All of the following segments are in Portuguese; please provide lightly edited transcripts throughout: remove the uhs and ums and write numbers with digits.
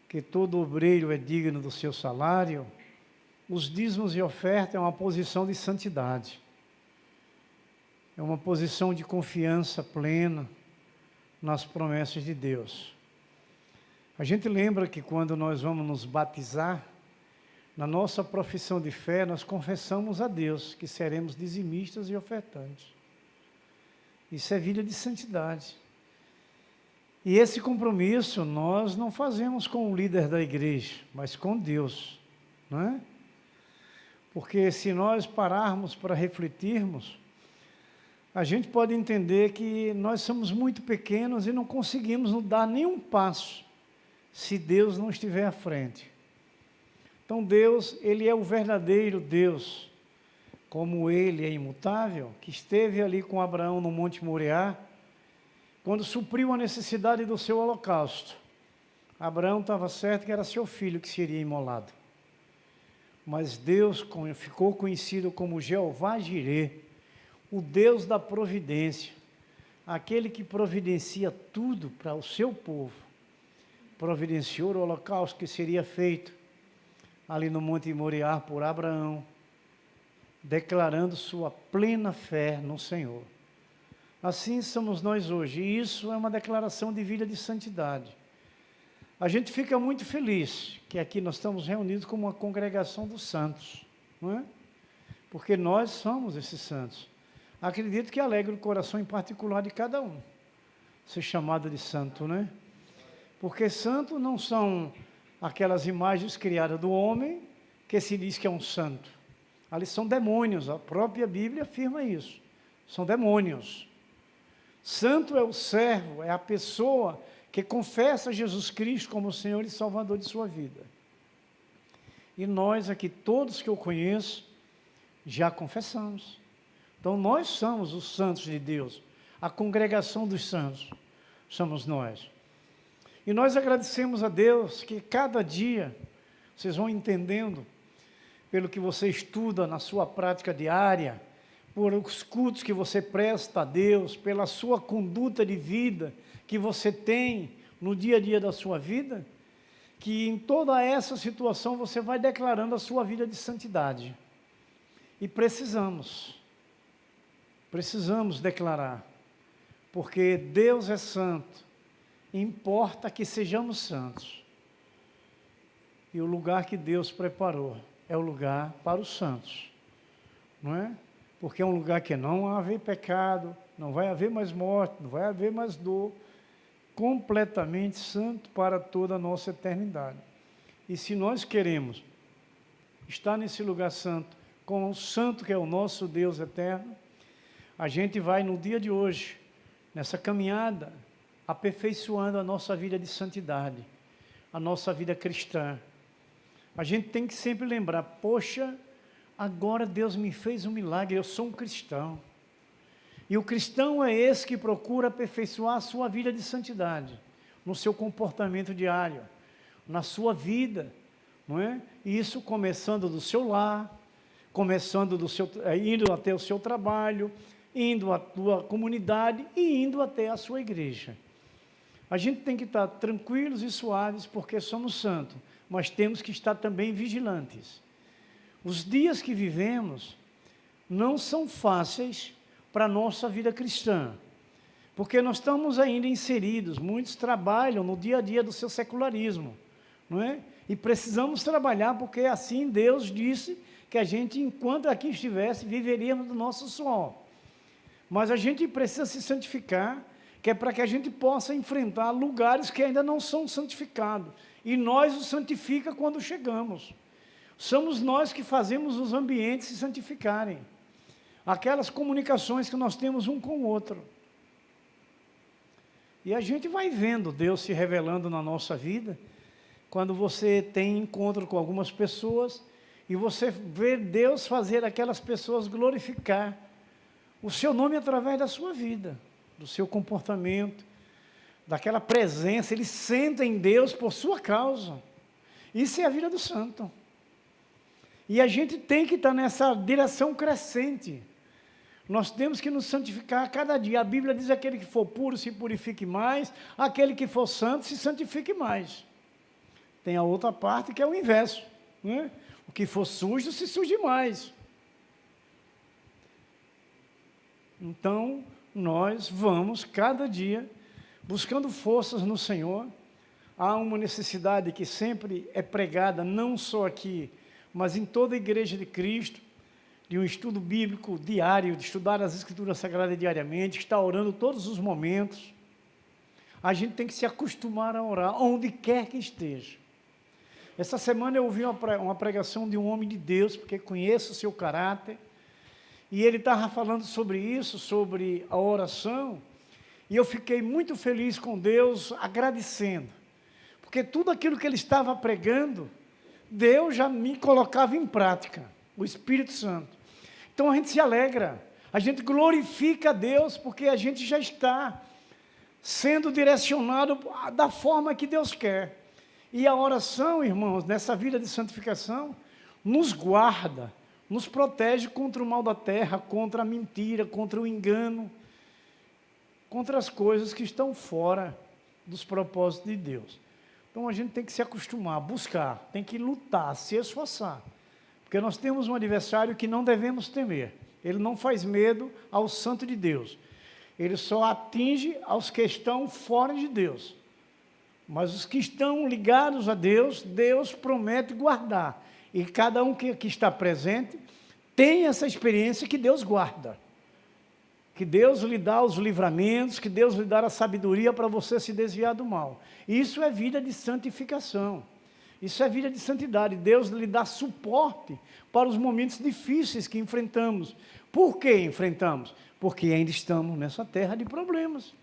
que todo obreiro é digno do seu salário, os dízimos e oferta é uma posição de santidade. É uma posição de confiança plena nas promessas de Deus. A gente lembra que quando nós vamos nos batizar, na nossa profissão de fé, nós confessamos a Deus que seremos dizimistas e ofertantes. Isso é vida de santidade. E esse compromisso nós não fazemos com o líder da igreja, mas com Deus, não é? Porque se nós pararmos para refletirmos, a gente pode entender que nós somos muito pequenos e não conseguimos dar nenhum passo se Deus não estiver à frente. Então Deus, Ele é o verdadeiro Deus, como Ele é imutável, que esteve ali com Abraão no Monte Moriá, quando supriu a necessidade do seu holocausto. Abraão estava certo que era seu filho que seria imolado. Mas Deus ficou conhecido como Jeová Jirê, o Deus da providência, aquele que providencia tudo para o seu povo. Providenciou o holocausto que seria feito ali no Monte Moriá por Abraão, declarando sua plena fé no Senhor. Assim somos nós hoje, e isso é uma declaração de vida de santidade. A gente fica muito feliz que aqui nós estamos reunidos como uma congregação dos santos, não é? Porque nós somos esses santos. Acredito que alegra o coração em particular de cada um, ser chamado de santo, né? Porque santo não são aquelas imagens criadas do homem que se diz que é um santo. Ali são demônios, a própria Bíblia afirma isso. São demônios. Santo é o servo, é a pessoa que confessa Jesus Cristo como o Senhor e Salvador de sua vida. E nós aqui, todos que eu conheço, já confessamos. Então nós somos os santos de Deus, a congregação dos santos, somos nós. E nós agradecemos a Deus que cada dia, vocês vão entendendo, pelo que você estuda na sua prática diária, por os cultos que você presta a Deus, pela sua conduta de vida que você tem no dia a dia da sua vida, que em toda essa situação você vai declarando a sua vida de santidade. E precisamos declarar, porque Deus é santo, importa que sejamos santos. E o lugar que Deus preparou é o lugar para os santos, não é? Porque é um lugar que não vai haver pecado, não vai haver mais morte, não vai haver mais dor, completamente santo para toda a nossa eternidade. E se nós queremos estar nesse lugar santo, com o santo que é o nosso Deus eterno, a gente vai no dia de hoje, nessa caminhada, aperfeiçoando a nossa vida de santidade, a nossa vida cristã. A gente tem que sempre lembrar, poxa, agora Deus me fez um milagre, eu sou um cristão. E o cristão é esse que procura aperfeiçoar a sua vida de santidade, no seu comportamento diário, na sua vida, não é? E isso começando do seu lar, indo até o seu trabalho, indo à tua comunidade e indo até a sua igreja. A gente tem que estar tranquilos e suaves porque somos santos, mas temos que estar também vigilantes. Os dias que vivemos não são fáceis para a nossa vida cristã, porque nós estamos ainda inseridos, muitos trabalham no dia a dia do seu secularismo, não é? E precisamos trabalhar porque assim Deus disse que a gente, enquanto aqui estivesse, viveríamos do nosso suor. Mas a gente precisa se santificar, que é para que a gente possa enfrentar lugares que ainda não são santificados. E nós os santifica quando chegamos. Somos nós que fazemos os ambientes se santificarem. Aquelas comunicações que nós temos um com o outro. E a gente vai vendo Deus se revelando na nossa vida, quando você tem encontro com algumas pessoas, e você vê Deus fazer aquelas pessoas glorificar o seu nome através da sua vida, do seu comportamento, daquela presença. Eles sentem Deus por sua causa. Isso é a vida do santo. E a gente tem que estar nessa direção crescente. Nós temos que nos santificar a cada dia. A Bíblia diz: aquele que for puro se purifique mais, aquele que for santo se santifique mais. Tem a outra parte que é o inverso, né? O que for sujo, se suje mais. Então, nós vamos, cada dia, buscando forças no Senhor. Há uma necessidade que sempre é pregada, não só aqui, mas em toda a Igreja de Cristo, de um estudo bíblico diário, de estudar as Escrituras Sagradas diariamente, estar orando todos os momentos. A gente tem que se acostumar a orar, onde quer que esteja. Essa semana eu ouvi uma pregação de um homem de Deus, porque conheço o seu caráter, e ele estava falando sobre isso, sobre a oração, e eu fiquei muito feliz com Deus, agradecendo, porque tudo aquilo que ele estava pregando, Deus já me colocava em prática, o Espírito Santo. Então a gente se alegra, a gente glorifica a Deus, porque a gente já está sendo direcionado da forma que Deus quer. E a oração, irmãos, nessa vida de santificação, nos guarda, nos protege contra o mal da terra, contra a mentira, contra o engano, contra as coisas que estão fora dos propósitos de Deus. Então a gente tem que se acostumar, buscar, tem que lutar, se esforçar, porque nós temos um adversário que não devemos temer. Ele não faz medo ao santo de Deus, ele só atinge aos que estão fora de Deus. Mas os que estão ligados a Deus, Deus promete guardar. E cada um que está presente tem essa experiência que Deus guarda. Que Deus lhe dá os livramentos, que Deus lhe dá a sabedoria para você se desviar do mal. Isso é vida de santificação. Isso é vida de santidade. Deus lhe dá suporte para os momentos difíceis que enfrentamos. Por que enfrentamos? Porque ainda estamos nessa terra de problemas.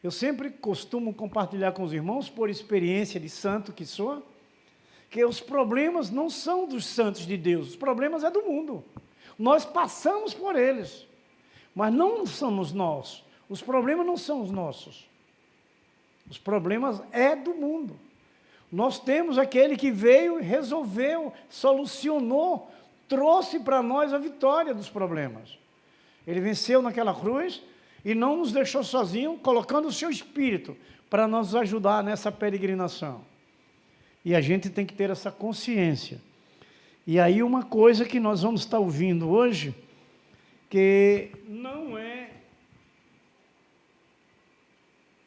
Eu sempre costumo compartilhar com os irmãos, por experiência de santo que sou, que os problemas não são dos santos de Deus, os problemas é do mundo. Nós passamos por eles, mas não somos nós. Os problemas não são os nossos. Os problemas é do mundo. Nós temos aquele que veio, resolveu, solucionou, trouxe para nós a vitória dos problemas. Ele venceu naquela cruz e não nos deixou sozinhos, colocando o seu Espírito para nos ajudar nessa peregrinação. E a gente tem que ter essa consciência. E aí uma coisa que nós vamos estar ouvindo hoje, que não é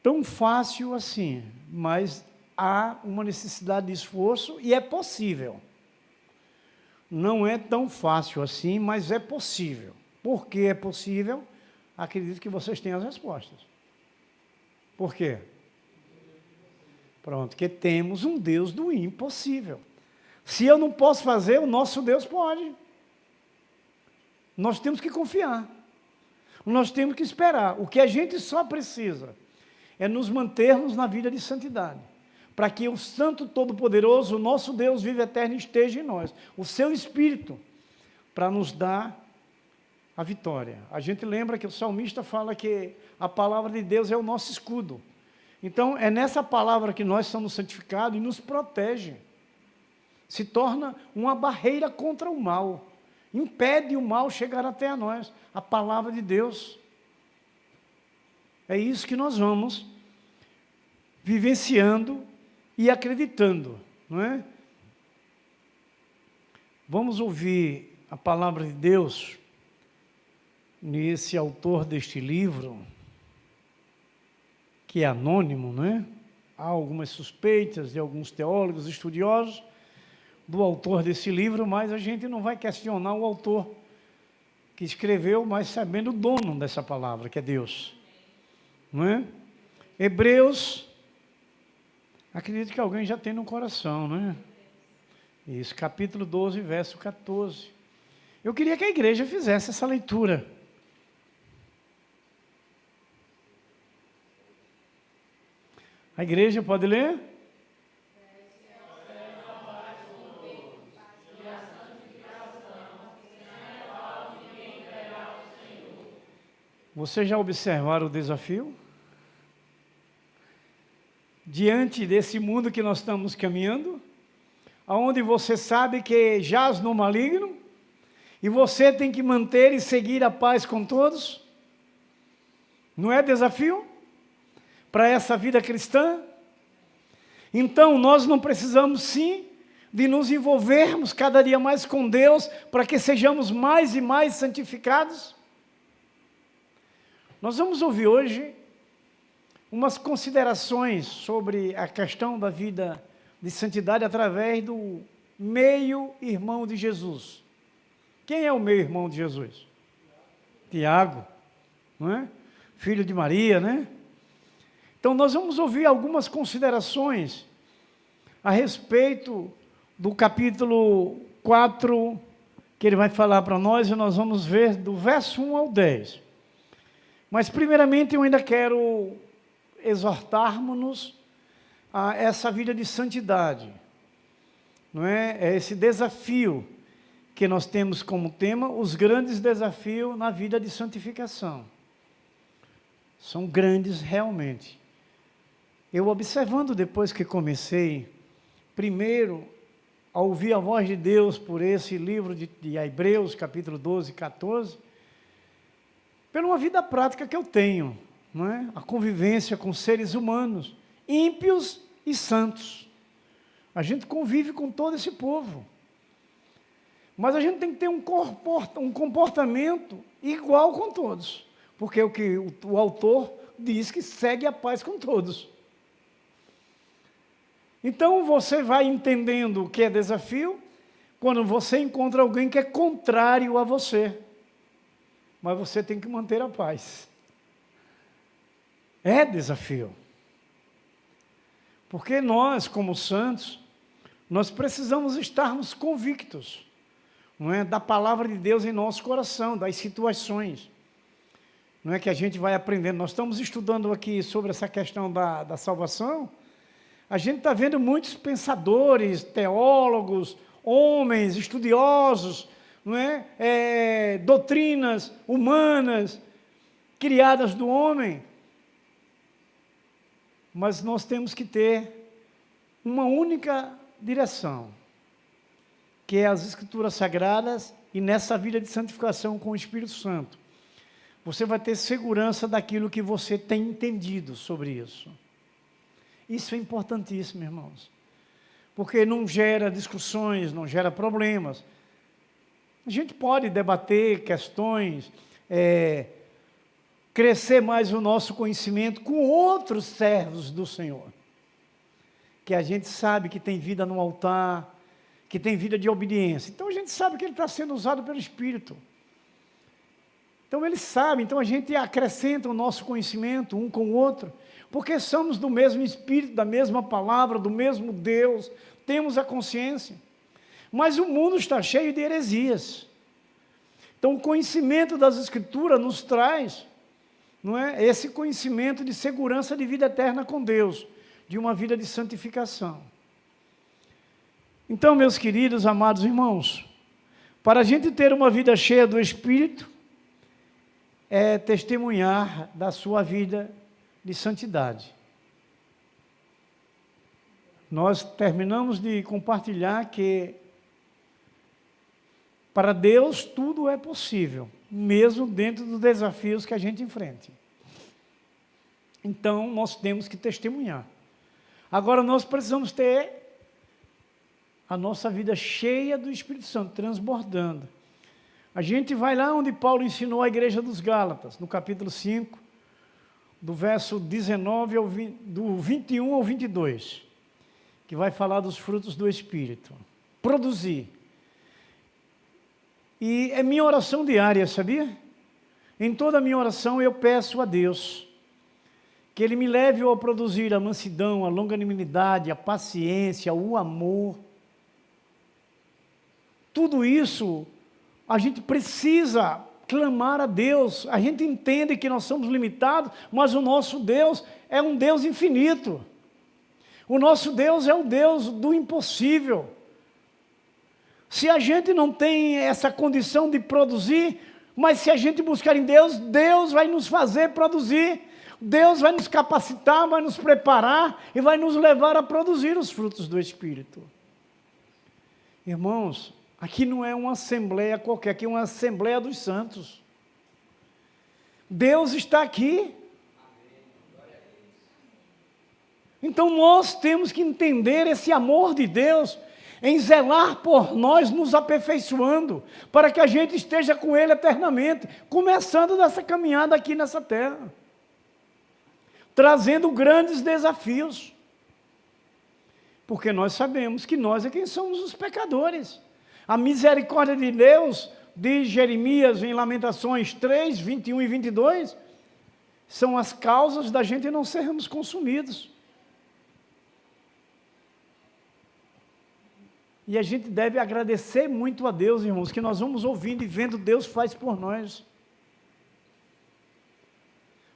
tão fácil assim, mas há uma necessidade de esforço e é possível. Não é tão fácil assim, mas é possível. Por que é possível? Acredito que vocês têm as respostas. Por quê? Pronto, que temos um Deus do impossível. Se eu não posso fazer, o nosso Deus pode. Nós temos que confiar. Nós temos que esperar. O que a gente só precisa é nos mantermos na vida de santidade, para que o Santo Todo-Poderoso, o nosso Deus vivo eterno, esteja em nós. O seu Espírito, para nos dar a vitória. A gente lembra que o salmista fala que a palavra de Deus é o nosso escudo. Então, é nessa palavra que nós somos santificados e nos protege. Se torna uma barreira contra o mal. Impede o mal chegar até nós. A palavra de Deus. É isso que nós vamos vivenciando e acreditando, não é? Vamos ouvir a palavra de Deus nesse autor deste livro, que é anônimo, não é? Há algumas suspeitas de alguns teólogos, estudiosos, do autor desse livro, mas a gente não vai questionar o autor que escreveu, mas sabendo o dono dessa palavra, que é Deus. Não é? Hebreus, acredito que alguém já tem no coração, não é? Isso, capítulo 12, verso 14. Eu queria que a igreja fizesse essa leitura. A igreja pode ler? Vocês já observaram o desafio? Diante desse mundo que nós estamos caminhando, aonde você sabe que jaz no maligno, e você tem que manter e seguir a paz com todos, não é desafio? Para essa vida cristã? Então, nós não precisamos, sim, de nos envolvermos cada dia mais com Deus, para que sejamos mais e mais santificados? Nós vamos ouvir hoje umas considerações sobre a questão da vida de santidade através do meio-irmão de Jesus. Quem é o meio-irmão de Jesus? Tiago, não é? Filho de Maria, né? Então, nós vamos ouvir algumas considerações a respeito do capítulo 4, que ele vai falar para nós, e nós vamos ver do verso 1 ao 10. Mas, primeiramente, eu ainda quero exortarmos-nos a essa vida de santidade, não é? É esse desafio que nós temos como tema, os grandes desafios na vida de santificação. São grandes realmente. Eu observando depois que comecei, primeiro, a ouvir a voz de Deus por esse livro de Hebreus, capítulo 12 e 14, pela uma vida prática que eu tenho, não é? A convivência com seres humanos, ímpios e santos. A gente convive com todo esse povo. Mas a gente tem que ter um comportamento igual com todos, porque o que o autor diz que segue a paz com todos. Então você vai entendendo o que é desafio quando você encontra alguém que é contrário a você, mas você tem que manter a paz. É desafio, porque nós, como santos, nós precisamos estarmos convictos, não é, da palavra de Deus em nosso coração, das situações, não é, que a gente vai aprendendo. Nós estamos estudando aqui sobre essa questão da salvação. A gente está vendo muitos pensadores, teólogos, homens, estudiosos, não é? Doutrinas humanas, criadas do homem. Mas nós temos que ter uma única direção, que é as Escrituras Sagradas, e nessa vida de santificação com o Espírito Santo, você vai ter segurança daquilo que você tem entendido sobre isso. Isso é importantíssimo, irmãos, porque não gera discussões, não gera problemas. A gente pode debater questões, crescer mais o nosso conhecimento com outros servos do Senhor, que a gente sabe que tem vida no altar, que tem vida de obediência. Então a gente sabe que ele está sendo usado pelo Espírito. Então ele sabe, então a gente acrescenta o nosso conhecimento um com o outro, porque somos do mesmo Espírito, da mesma palavra, do mesmo Deus, temos a consciência. Mas o mundo está cheio de heresias. Então o conhecimento das Escrituras nos traz, não é, esse conhecimento de segurança de vida eterna com Deus, de uma vida de santificação. Então, meus queridos, amados irmãos, para a gente ter uma vida cheia do Espírito, é testemunhar da sua vida de santidade. Nós terminamos de compartilhar que para Deus tudo é possível, mesmo dentro dos desafios que a gente enfrenta. Então, nós temos que testemunhar. Agora, nós precisamos ter a nossa vida cheia do Espírito Santo, transbordando. A gente vai lá onde Paulo ensinou a igreja dos Gálatas, no capítulo 5, do verso 19 do 21 ao 22, que vai falar dos frutos do Espírito. Produzir. E é minha oração diária, sabia? Em toda a minha oração eu peço a Deus que Ele me leve a produzir a mansidão, a longanimidade, a paciência, o amor. Tudo isso a gente precisa clamar a Deus. A gente entende que nós somos limitados, mas o nosso Deus é um Deus infinito. O nosso Deus é o Deus do impossível. Se a gente não tem essa condição de produzir, mas se a gente buscar em Deus, Deus vai nos fazer produzir, Deus vai nos capacitar, vai nos preparar e vai nos levar a produzir os frutos do Espírito. Irmãos, aqui não é uma assembleia qualquer, aqui é uma assembleia dos santos. Deus está aqui. Então nós temos que entender esse amor de Deus em zelar por nós, nos aperfeiçoando, para que a gente esteja com Ele eternamente, começando dessa caminhada aqui nessa terra, trazendo grandes desafios, porque nós sabemos que nós é quem somos os pecadores. A misericórdia de Deus, diz Jeremias em Lamentações 3, 21 e 22, são as causas da gente não sermos consumidos. E a gente deve agradecer muito a Deus, irmãos, que nós vamos ouvindo e vendo Deus faz por nós.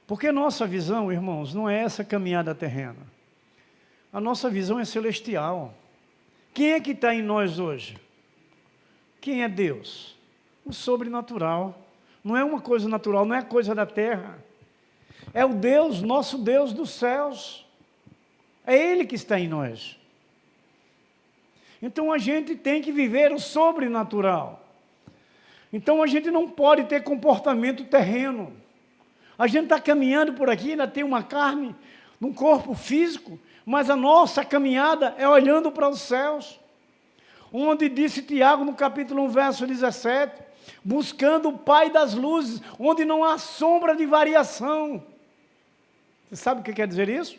Porque nossa visão, irmãos, não é essa caminhada terrena. A nossa visão é celestial. Quem é que está em nós hoje? Quem é Deus? O sobrenatural. Não é uma coisa natural, não é coisa da terra. É o Deus, nosso Deus dos céus. É Ele que está em nós. Então a gente tem que viver o sobrenatural. Então a gente não pode ter comportamento terreno. A gente está caminhando por aqui, ainda tem uma carne, um corpo físico, mas a nossa caminhada é olhando para os céus. Onde disse Tiago no capítulo 1, verso 17, buscando o Pai das luzes, onde não há sombra de variação. Você sabe o que quer dizer isso?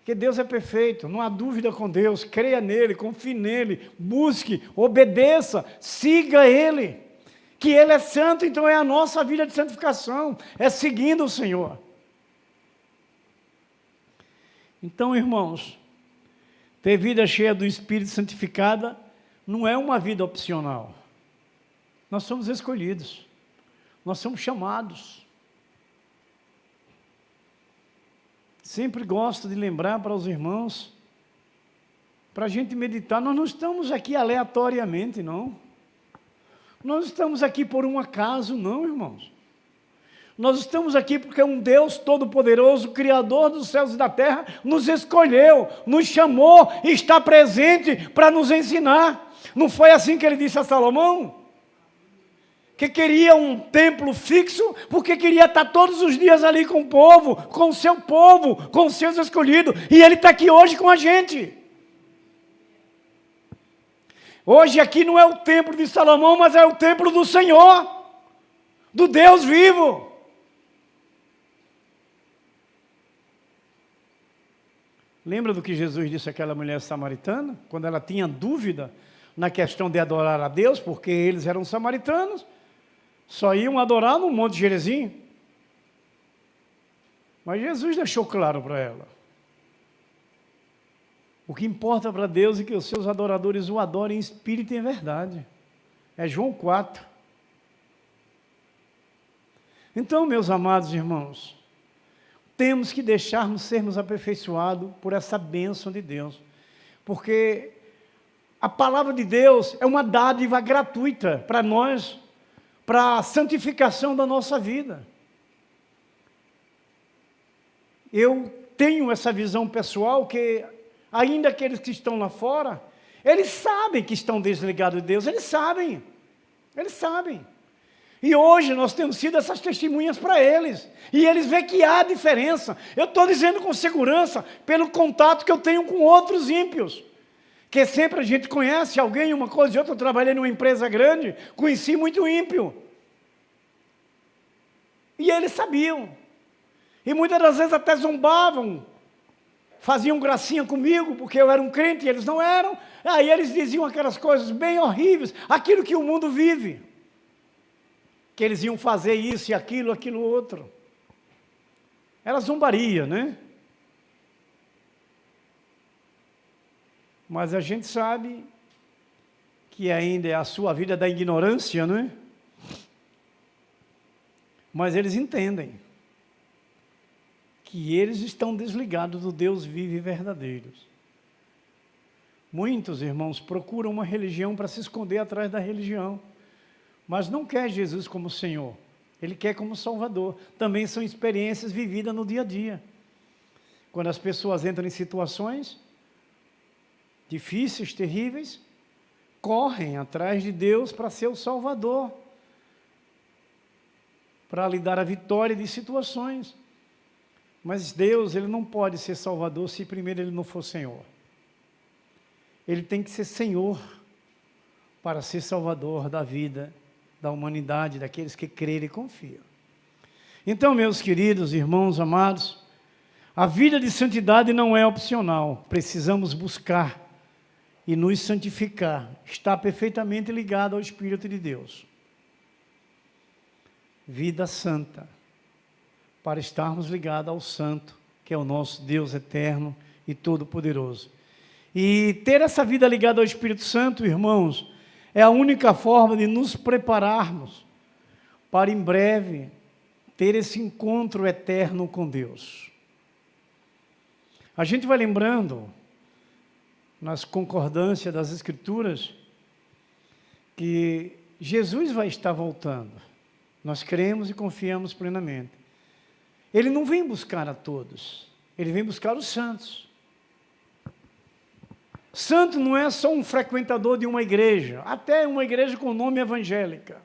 Que Deus é perfeito, não há dúvida com Deus, creia nele, confie nele, busque, obedeça, siga Ele. Que Ele é santo, então é a nossa vida de santificação, é seguindo o Senhor. Então, irmãos, ter vida cheia do Espírito santificada não é uma vida opcional. Nós somos escolhidos, nós somos chamados. Sempre gosto de lembrar para os irmãos, para a gente meditar, nós não estamos aqui aleatoriamente, não. Nós estamos aqui por um acaso, não, irmãos. Nós estamos aqui porque um Deus Todo-Poderoso, Criador dos céus e da terra, nos escolheu, nos chamou e está presente para nos ensinar. Não foi assim que ele disse a Salomão? Que queria um templo fixo, porque queria estar todos os dias ali com o povo, com o seu povo, com os seus escolhidos, e Ele está aqui hoje com a gente. Hoje aqui não é o templo de Salomão, mas é o templo do Senhor, do Deus vivo. Lembra do que Jesus disse àquela mulher samaritana, quando ela tinha dúvida na questão de adorar a Deus, porque eles eram samaritanos, só iam adorar no Monte Gerizim. Mas Jesus deixou claro para ela. O que importa para Deus é que os seus adoradores o adorem em espírito e em verdade. É João 4. Então, meus amados irmãos, temos que deixarmos sermos aperfeiçoados por essa bênção de Deus. Porque a palavra de Deus é uma dádiva gratuita para nós, para a santificação da nossa vida. Eu tenho essa visão pessoal que, ainda aqueles que estão lá fora, eles sabem que estão desligados de Deus, eles sabem. E hoje nós temos sido essas testemunhas para eles, e eles veem que há diferença. Eu estou dizendo com segurança, pelo contato que eu tenho com outros ímpios, que sempre a gente conhece alguém, uma coisa e outra. Eu trabalhei numa empresa grande, conheci muito ímpio. E eles sabiam. E muitas das vezes até zombavam, faziam gracinha comigo, porque eu era um crente e eles não eram. Aí eles diziam aquelas coisas bem horríveis, aquilo que o mundo vive. Que eles iam fazer isso e aquilo outro. Era zombaria, né? Mas a gente sabe que ainda é a sua vida da ignorância, não é? Mas eles entendem que eles estão desligados do Deus vivo e verdadeiro. Muitos irmãos procuram uma religião para se esconder atrás da religião, mas não quer Jesus como Senhor, Ele quer como Salvador. Também são experiências vividas no dia a dia. Quando as pessoas entram em situações difíceis, terríveis, correm atrás de Deus para ser o Salvador, para lhe dar a vitória de situações. Mas Deus, ele não pode ser Salvador se primeiro ele não for Senhor. Ele tem que ser Senhor para ser Salvador da vida, da humanidade, daqueles que creem e confiam. Então, meus queridos irmãos amados, a vida de santidade não é opcional. Precisamos buscar e nos santificar. Está perfeitamente ligado ao Espírito de Deus. Vida santa, para estarmos ligados ao Santo, que é o nosso Deus eterno e todo-poderoso. E ter essa vida ligada ao Espírito Santo, irmãos, é a única forma de nos prepararmos para em breve ter esse encontro eterno com Deus. A gente vai lembrando, nas concordâncias das Escrituras, que Jesus vai estar voltando. Nós cremos e confiamos plenamente. Ele não vem buscar a todos, ele vem buscar os santos. Santo não é só um frequentador de uma igreja, até uma igreja com nome evangélica.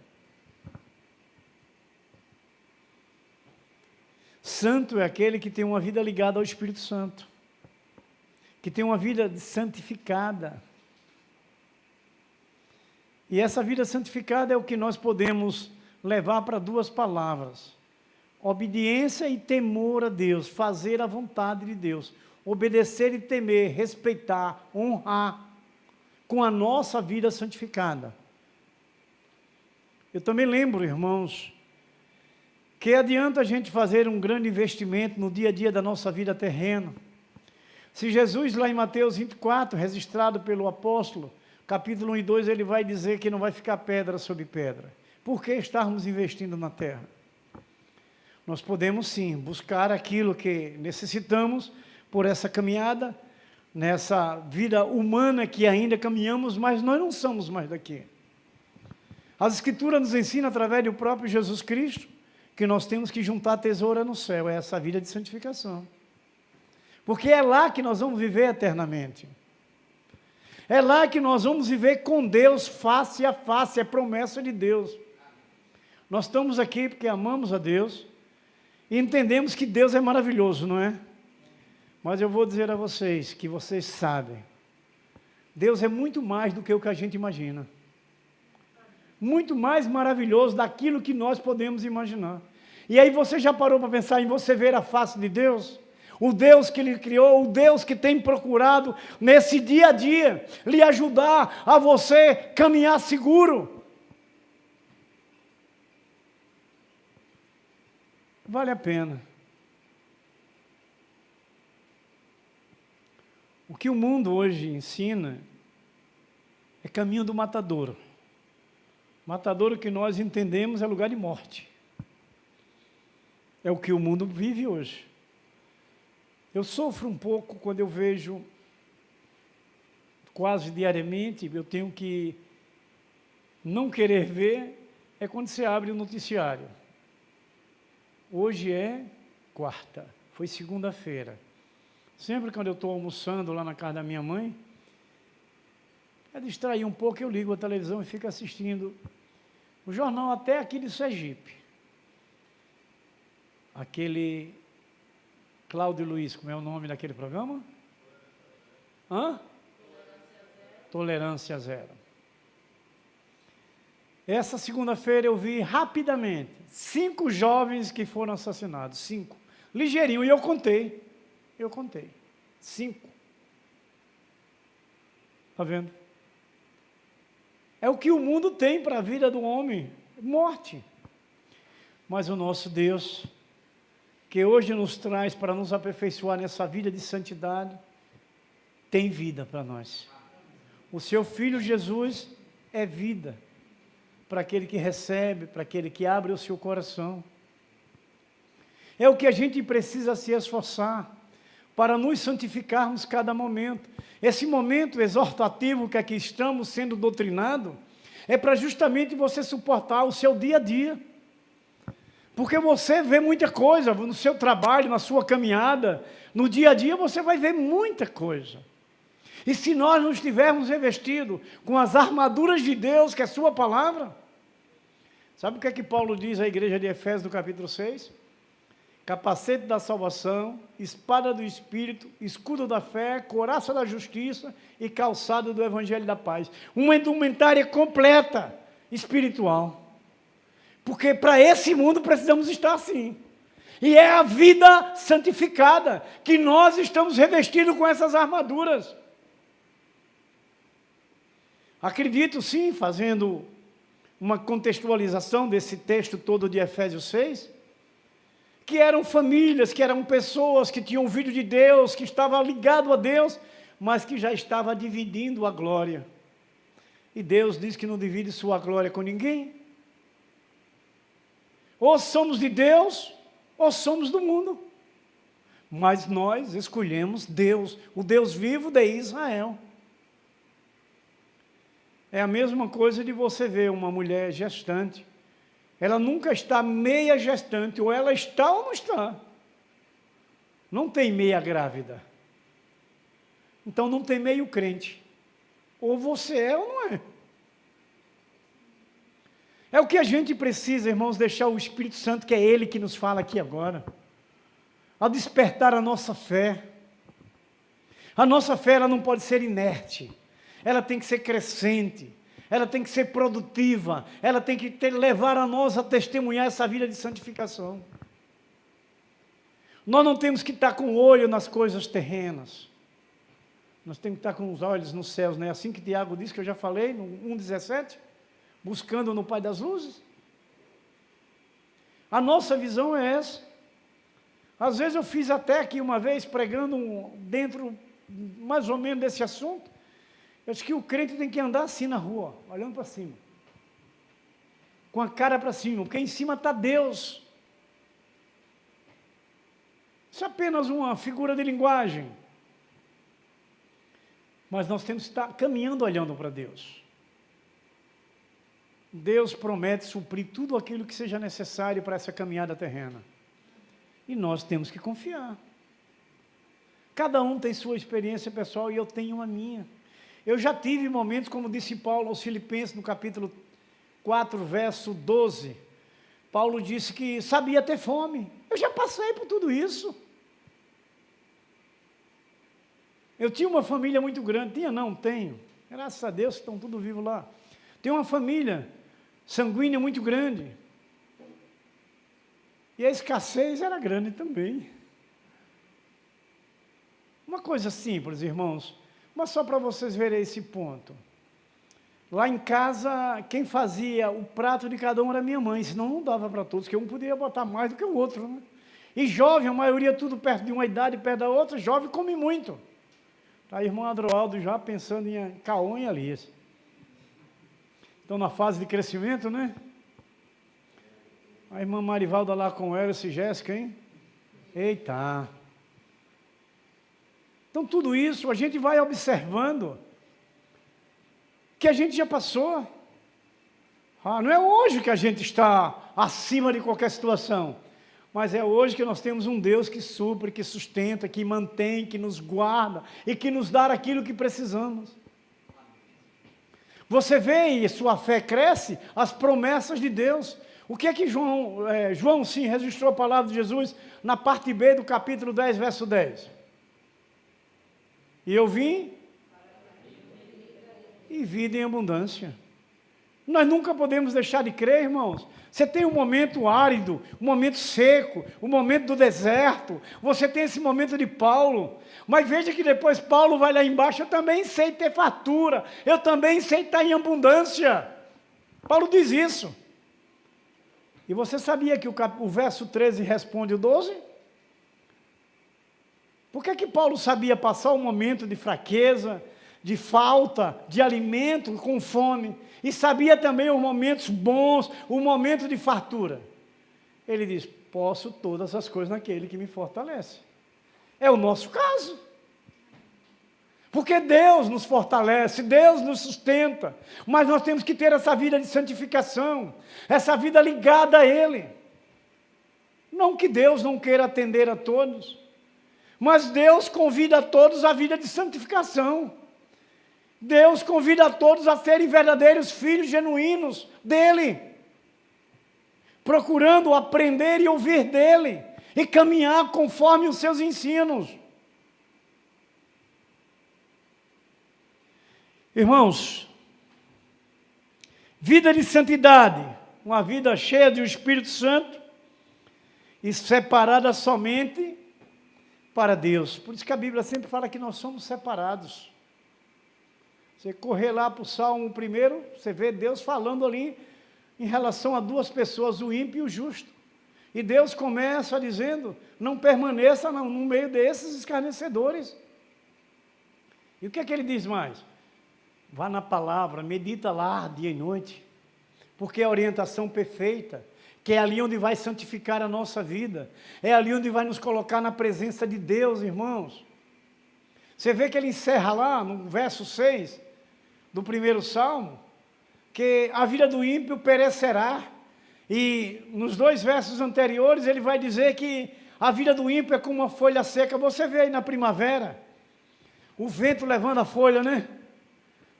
Santo é aquele que tem uma vida ligada ao Espírito Santo, que tem uma vida santificada. E essa vida santificada é o que nós podemos levar para duas palavras: obediência e temor a Deus, fazer a vontade de Deus, obedecer e temer, respeitar, honrar, com a nossa vida santificada. Eu também lembro, irmãos, que adianta a gente fazer um grande investimento no dia a dia da nossa vida terrena. Se Jesus, lá em Mateus 24, registrado pelo apóstolo, capítulo 1 e 2, ele vai dizer que não vai ficar pedra sobre pedra. Por que estarmos investindo na terra? Nós podemos sim buscar aquilo que necessitamos por essa caminhada, nessa vida humana que ainda caminhamos, mas nós não somos mais daqui. As Escrituras nos ensinam, através do próprio Jesus Cristo, que nós temos que juntar tesoura no céu, é essa vida de santificação. Porque é lá que nós vamos viver eternamente. É lá que nós vamos viver com Deus face a face, é promessa de Deus. Nós estamos aqui porque amamos a Deus e entendemos que Deus é maravilhoso, não é? Mas eu vou dizer a vocês, que vocês sabem, Deus é muito mais do que o que a gente imagina. Muito mais maravilhoso daquilo que nós podemos imaginar. E aí você já parou para pensar em você ver a face de Deus? O Deus que Ele criou, o Deus que tem procurado nesse dia a dia, lhe ajudar a você caminhar seguro. Vale a pena. O que o mundo hoje ensina é caminho do matadouro. Matadouro que nós entendemos é lugar de morte. É o que o mundo vive hoje. Eu sofro um pouco quando eu vejo, quase diariamente, eu tenho que não querer ver, é quando você abre o noticiário. Hoje é quarta, foi segunda-feira. Sempre quando eu estou almoçando lá na casa da minha mãe, é distrair um pouco, eu ligo a televisão e fico assistindo o jornal até aqui de Sergipe. Aquele Cláudio Luiz, como é o nome daquele programa? Tolerância Zero. Essa segunda-feira eu vi rapidamente 5 jovens que foram assassinados, 5, ligeirinho, e eu contei, 5. Está vendo? É o que o mundo tem para a vida do homem, morte. Mas o nosso Deus, que hoje nos traz para nos aperfeiçoar nessa vida de santidade, tem vida para nós. O seu Filho Jesus é vida para aquele que recebe, para aquele que abre o seu coração. É o que a gente precisa se esforçar para nos santificarmos cada momento. Esse momento exortativo que aqui estamos sendo doutrinados é para justamente você suportar o seu dia a dia. Porque você vê muita coisa no seu trabalho, na sua caminhada, no dia a dia você vai ver muita coisa. E se nós não estivermos revestidos com as armaduras de Deus, que é a sua palavra, sabe o que é que Paulo diz à igreja de Efésios no capítulo 6? capacete da salvação, espada do Espírito, escudo da fé, couraça da justiça e calçado do Evangelho da paz. Uma indumentária completa espiritual. Porque para esse mundo precisamos estar assim. E é a vida santificada, que nós estamos revestidos com essas armaduras. Acredito sim, fazendo uma contextualização desse texto todo de Efésios 6, que eram famílias, que eram pessoas que tinham ouvido de Deus, que estavam ligados a Deus, mas que já estava dividindo a glória. E Deus diz que não divide sua glória com ninguém. Ou somos de Deus, ou somos do mundo. Mas nós escolhemos Deus, o Deus vivo de Israel. É a mesma coisa de você ver uma mulher gestante. Ela nunca está meia gestante, ou ela está ou não está. Não tem meia grávida. Então não tem meio crente. Ou você é ou não é. É o que a gente precisa, irmãos, deixar o Espírito Santo, que é Ele que nos fala aqui agora, a despertar a nossa fé. A nossa fé, ela não pode ser inerte, ela tem que ser crescente, ela tem que ser produtiva, ela tem que levar a nós a testemunhar essa vida de santificação. Nós não temos que estar com o olho nas coisas terrenas, nós temos que estar com os olhos nos céus, não é assim que Tiago diz, que eu já falei, no 1,17? Buscando no Pai das Luzes. A nossa visão é essa. Às vezes eu fiz até aqui uma vez, pregando dentro mais ou menos desse assunto, eu disse que o crente tem que andar assim na rua, olhando para cima, com a cara para cima, porque em cima está Deus. Isso é apenas uma figura de linguagem. Mas nós temos que estar caminhando olhando para Deus. Deus promete suprir tudo aquilo que seja necessário para essa caminhada terrena. E nós temos que confiar. Cada um tem sua experiência pessoal e eu tenho a minha. Eu já tive momentos, como disse Paulo aos Filipenses, no capítulo 4, verso 12. Paulo disse que sabia ter fome. Eu já passei por tudo isso. Eu tinha uma família muito grande. Tinha não, tenho. Graças a Deus, estão tudo vivos lá. Tenho uma família sanguínea muito grande. E a escassez era grande também. Uma coisa simples, irmãos, mas só para vocês verem esse ponto. Lá em casa, quem fazia o prato de cada um era minha mãe, senão não dava para todos, porque um podia botar mais do que o outro, né? E jovem, a maioria tudo perto de uma idade, perto da outra, jovem come muito. Tá, irmão Adroaldo já pensando em Caon e Elias. Estão na fase de crescimento, né? A irmã Marivalda lá com ela, e Jéssica, hein? Eita! Então tudo isso a gente vai observando, que a gente já passou. Não é hoje que a gente está acima de qualquer situação, mas é hoje que nós temos um Deus que supre, que sustenta, que mantém, que nos guarda e que nos dá aquilo que precisamos. Você vê e sua fé cresce, as promessas de Deus. O que é que João sim registrou a palavra de Jesus na parte B do capítulo 10, verso 10? E eu vim e vida em abundância. Nós nunca podemos deixar de crer, irmãos. Você tem um momento árido, um momento seco, um momento do deserto, você tem esse momento de Paulo, mas veja que depois Paulo vai lá embaixo, eu também sei ter fartura, eu também sei estar em abundância. Paulo diz isso. E você sabia que o verso 13 responde o 12? Por que Paulo sabia passar um momento de fraqueza, de falta, de alimento, com fome, e sabia também os momentos bons, o momento de fartura? Ele diz, posso todas as coisas naquele que me fortalece. É o nosso caso. Porque Deus nos fortalece, Deus nos sustenta, mas nós temos que ter essa vida de santificação, essa vida ligada a Ele. Não que Deus não queira atender a todos, mas Deus convida a todos à vida de santificação. Deus convida a todos a serem verdadeiros filhos genuínos dEle, procurando aprender e ouvir dEle, e caminhar conforme os seus ensinos. Irmãos, vida de santidade, uma vida cheia do Espírito Santo e separada somente para Deus. Por isso que a Bíblia sempre fala que nós somos separados. Você correr lá para o Salmo 1, você vê Deus falando ali em relação a duas pessoas, o ímpio e o justo. E Deus começa dizendo, não permaneça no meio desses escarnecedores. E o que é que ele diz mais? Vá na palavra, medita lá dia e noite, porque é a orientação perfeita, que é ali onde vai santificar a nossa vida, é ali onde vai nos colocar na presença de Deus, irmãos. Você vê que ele encerra lá, no verso 6 do 1º Salmo, que a vida do ímpio perecerá, e nos 2 versos anteriores ele vai dizer que a vida do ímpio é como uma folha seca. Você vê aí na primavera, o vento levando a folha, né?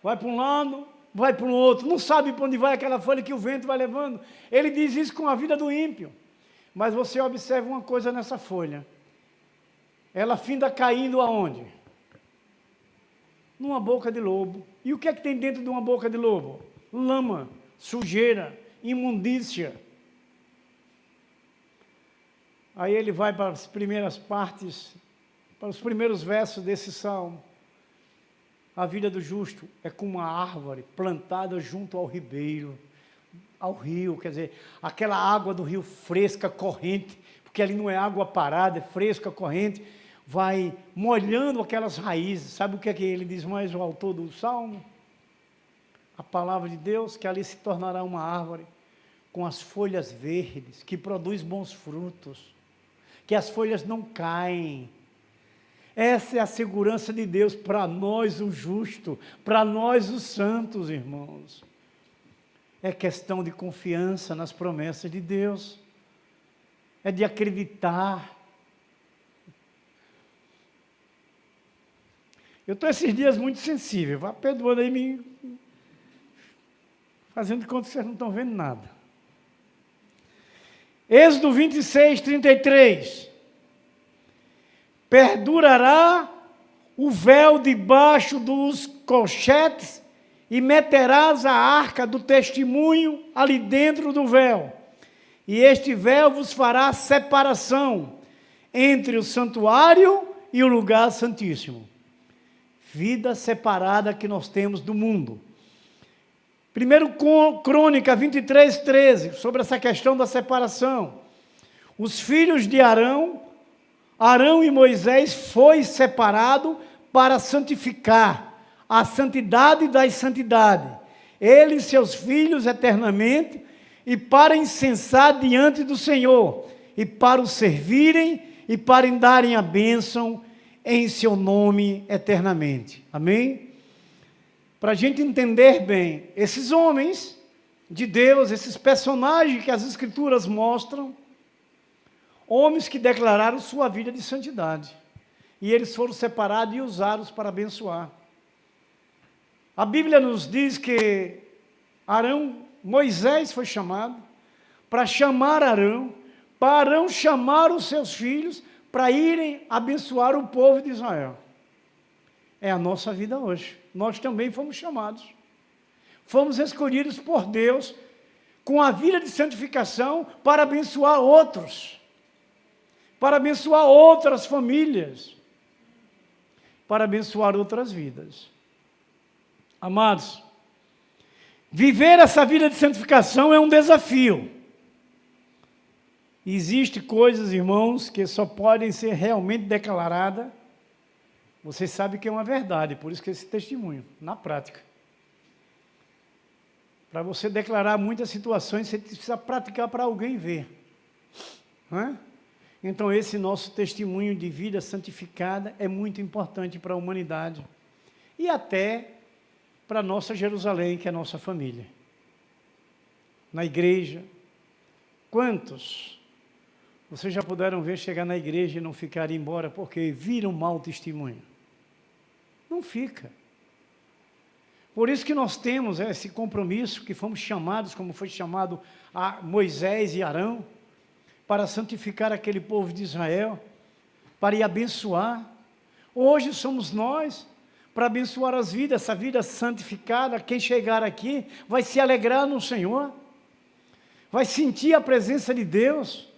Vai para um lado, vai para o outro, não sabe para onde vai aquela folha que o vento vai levando. Ele diz isso com a vida do ímpio. Mas você observa uma coisa nessa folha. Ela finda caindo aonde? Numa boca de lobo. E o que é que tem dentro de uma boca de lobo? Lama, sujeira, imundícia. Aí ele vai para as primeiras partes, para os primeiros versos desse salmo. A vida do justo é como uma árvore plantada junto ao ribeiro, ao rio, quer dizer, aquela água do rio fresca, corrente, porque ali não é água parada, é fresca, corrente, vai molhando aquelas raízes. Sabe o que é que ele diz mais, o autor do salmo? A palavra de Deus, que ali se tornará uma árvore com as folhas verdes, que produz bons frutos, que as folhas não caem. Essa é a segurança de Deus para nós, o justo, para nós, os santos, irmãos. É questão de confiança nas promessas de Deus, é de acreditar. Eu estou esses dias muito sensível, vá perdoando aí, me fazendo de conta que vocês não estão vendo nada. Êxodo 26, 33. Perdurará o véu debaixo dos colchetes e meterás a arca do testemunho ali dentro do véu. E este véu vos fará separação entre o santuário e o lugar santíssimo. Vida separada que nós temos do mundo. 1 Crônica 23, 13, sobre essa questão da separação. Os filhos de Arão e Moisés foi separado para santificar a santidade das santidades, ele e seus filhos eternamente, e para incensar diante do Senhor, e para o servirem, e para darem a bênção em seu nome eternamente. Amém? Para a gente entender bem, esses homens de Deus, esses personagens que as Escrituras mostram, homens que declararam sua vida de santidade, e eles foram separados e usados para abençoar. A Bíblia nos diz que Moisés foi chamado para chamar Arão, para Arão chamar os seus filhos para irem abençoar o povo de Israel. É a nossa vida hoje. Nós também fomos chamados. Fomos escolhidos por Deus com a vida de santificação para abençoar outros, para abençoar outras famílias, para abençoar outras vidas. Amados, viver essa vida de santificação é um desafio. Existem coisas, irmãos, que só podem ser realmente declaradas. Vocês sabem que é uma verdade, por isso que esse testemunho, na prática. Para você declarar muitas situações, você precisa praticar para alguém ver. Não é? Então, esse nosso testemunho de vida santificada é muito importante para a humanidade. E até para a nossa Jerusalém, que é a nossa família. Na igreja, quantos vocês já puderam ver chegar na igreja e não ficar embora porque viram mau testemunho? Não fica. Por isso que nós temos esse compromisso, que fomos chamados, como foi chamado a Moisés e Arão, para santificar aquele povo de Israel, para ir abençoar. Hoje somos nós, para abençoar as vidas, essa vida santificada. Quem chegar aqui vai se alegrar no Senhor, vai sentir a presença de Deus,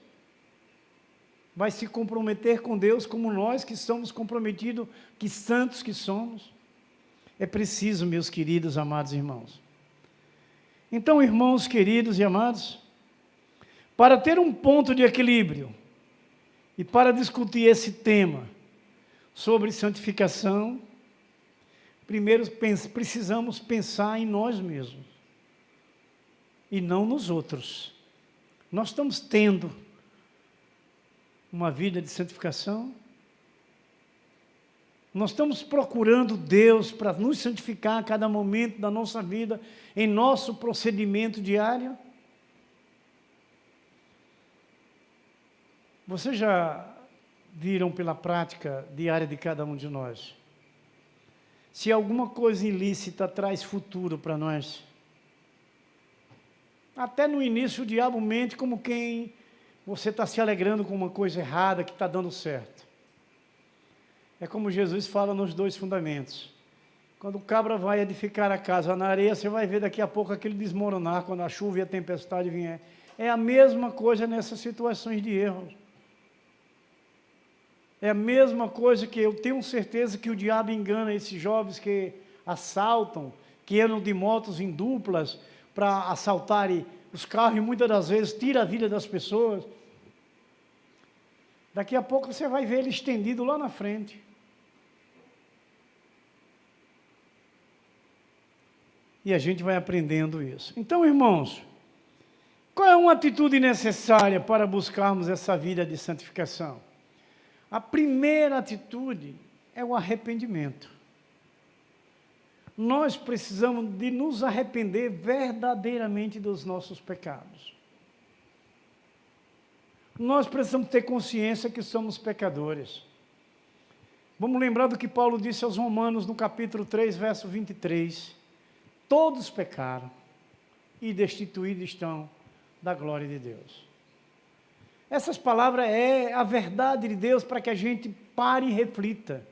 vai se comprometer com Deus como nós que somos comprometidos, que santos que somos. É preciso, meus queridos, amados irmãos. Então, irmãos queridos e amados, para ter um ponto de equilíbrio e para discutir esse tema sobre santificação, primeiro precisamos pensar em nós mesmos e não nos outros. Nós estamos tendo uma vida de santificação? Nós estamos procurando Deus para nos santificar a cada momento da nossa vida, em nosso procedimento diário? Vocês já viram pela prática diária de cada um de nós? Se alguma coisa ilícita traz futuro para nós, até no início o diabo mente como quem você está se alegrando com uma coisa errada que está dando certo. É como Jesus fala nos 2 fundamentos. Quando o cabra vai edificar a casa na areia, você vai ver daqui a pouco aquele desmoronar, quando a chuva e a tempestade vier. É a mesma coisa nessas situações de erro. É a mesma coisa que eu tenho certeza que o diabo engana esses jovens que assaltam, que andam de motos em duplas para assaltarem os carros e muitas das vezes tira a vida das pessoas. Daqui a pouco você vai ver ele estendido lá na frente. E a gente vai aprendendo isso. Então, irmãos, qual é uma atitude necessária para buscarmos essa vida de santificação? A primeira atitude é o arrependimento. Nós precisamos de nos arrepender verdadeiramente dos nossos pecados. Nós precisamos ter consciência que somos pecadores. Vamos lembrar do que Paulo disse aos Romanos no capítulo 3, verso 23. Todos pecaram e destituídos estão da glória de Deus. Essas palavras é a verdade de Deus para que a gente pare e reflita,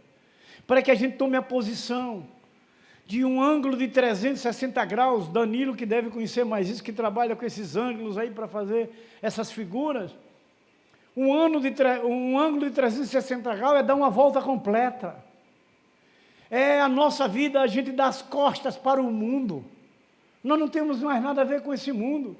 para que a gente tome a posição de um ângulo de 360 graus, Danilo que deve conhecer mais isso, que trabalha com esses ângulos aí para fazer essas figuras. Um ângulo de 360 graus é dar uma volta completa. É a nossa vida, a gente dá as costas para o mundo. Nós não temos mais nada a ver com esse mundo.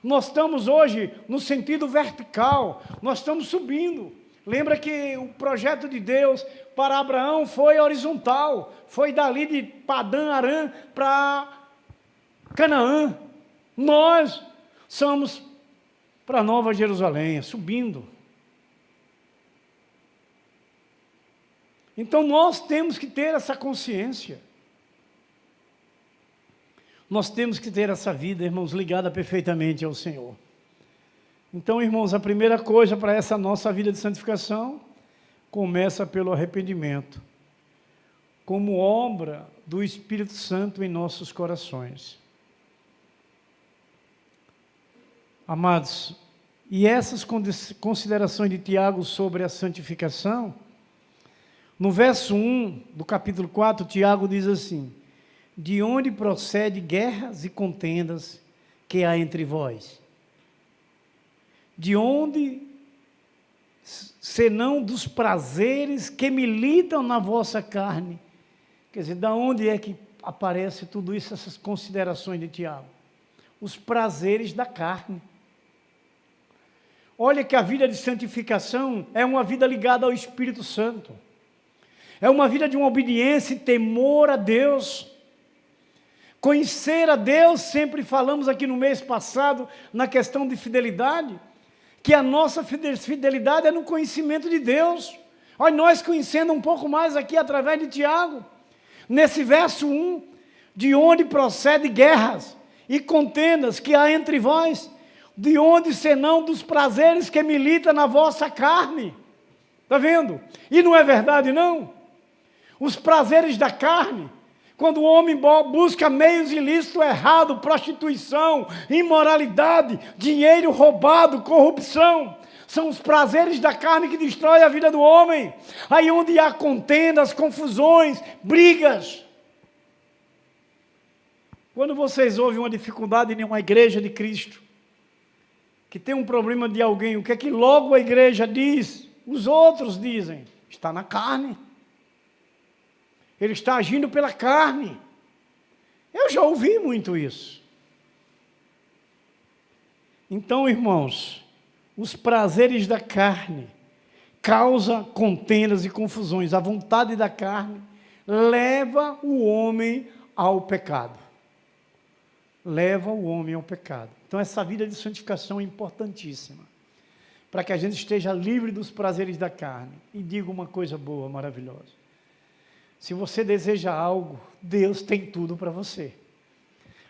Nós estamos hoje no sentido vertical, nós estamos subindo. Lembra que o projeto de Deus para Abraão foi horizontal, foi dali de Padã Arã para Canaã. Nós somos para Nova Jerusalém, subindo. Então nós temos que ter essa consciência. Nós temos que ter essa vida, irmãos, ligada perfeitamente ao Senhor. Então, irmãos, a primeira coisa para essa nossa vida de santificação começa pelo arrependimento, como obra do Espírito Santo em nossos corações. Amados, e essas considerações de Tiago sobre a santificação, no verso 1 do capítulo 4, Tiago diz assim: de onde procede guerras e contendas que há entre vós? De onde, senão dos prazeres que militam na vossa carne? Quer dizer, da onde é que aparece tudo isso, essas considerações de Tiago? Os prazeres da carne. Olha que a vida de santificação é uma vida ligada ao Espírito Santo. É uma vida de uma obediência e temor a Deus. Conhecer a Deus, sempre falamos aqui no mês passado, na questão de fidelidade, que a nossa fidelidade é no conhecimento de Deus. Olha, nós conhecendo um pouco mais aqui através de Tiago, nesse verso 1, de onde procede guerras e contendas que há entre vós, de onde senão dos prazeres que militam na vossa carne. Está vendo? E não é verdade, não? Os prazeres da carne, quando o homem busca meios ilícitos errados, prostituição, imoralidade, dinheiro roubado, corrupção, São os prazeres da carne que destroem a vida do homem. Aí onde há contendas, confusões, brigas. Quando vocês ouvem uma dificuldade em uma igreja de Cristo, que tem um problema de alguém, o que é que logo a igreja diz? Os outros dizem, está na carne. Ele está agindo pela carne. Eu já ouvi muito isso. Então, irmãos, os prazeres da carne causam contendas e confusões. A vontade da carne leva o homem ao pecado. Leva o homem ao pecado. Então, essa vida de santificação é importantíssima, para que a gente esteja livre dos prazeres da carne. E digo uma coisa boa, maravilhosa. Se você deseja algo, Deus tem tudo para você.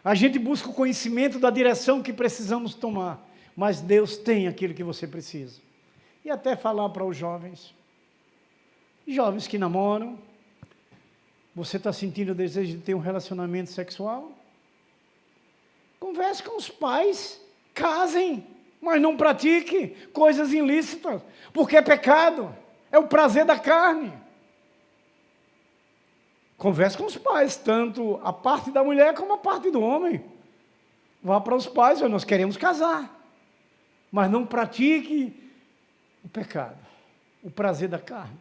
A gente busca o conhecimento da direção que precisamos tomar, mas Deus tem aquilo que você precisa. E até falar para os jovens que namoram, você está sentindo o desejo de ter um relacionamento sexual? Converse com os pais, casem, mas não pratique coisas ilícitas, porque é pecado, é o prazer da carne. Converse com os pais, tanto a parte da mulher como a parte do homem. Vá para os pais, nós queremos casar, mas não pratique o pecado, o prazer da carne.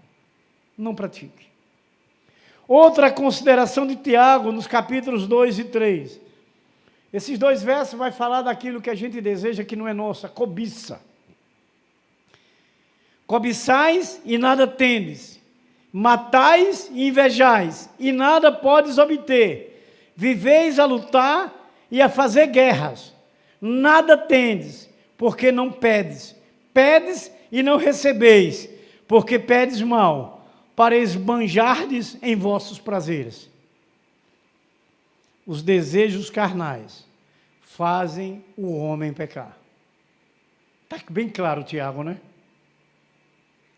Não pratique. Outra consideração de Tiago, nos capítulos 2 e 3. Esses 2 versos vai falar daquilo que a gente deseja que não é nosso, a cobiça. Cobiçais e nada tendes, matais e invejais, e nada podes obter. Viveis a lutar e a fazer guerras. Nada tendes, porque não pedes. Pedes e não recebeis, porque pedes mal, para esbanjardes em vossos prazeres. Os desejos carnais fazem o homem pecar. Está bem claro, Tiago, né?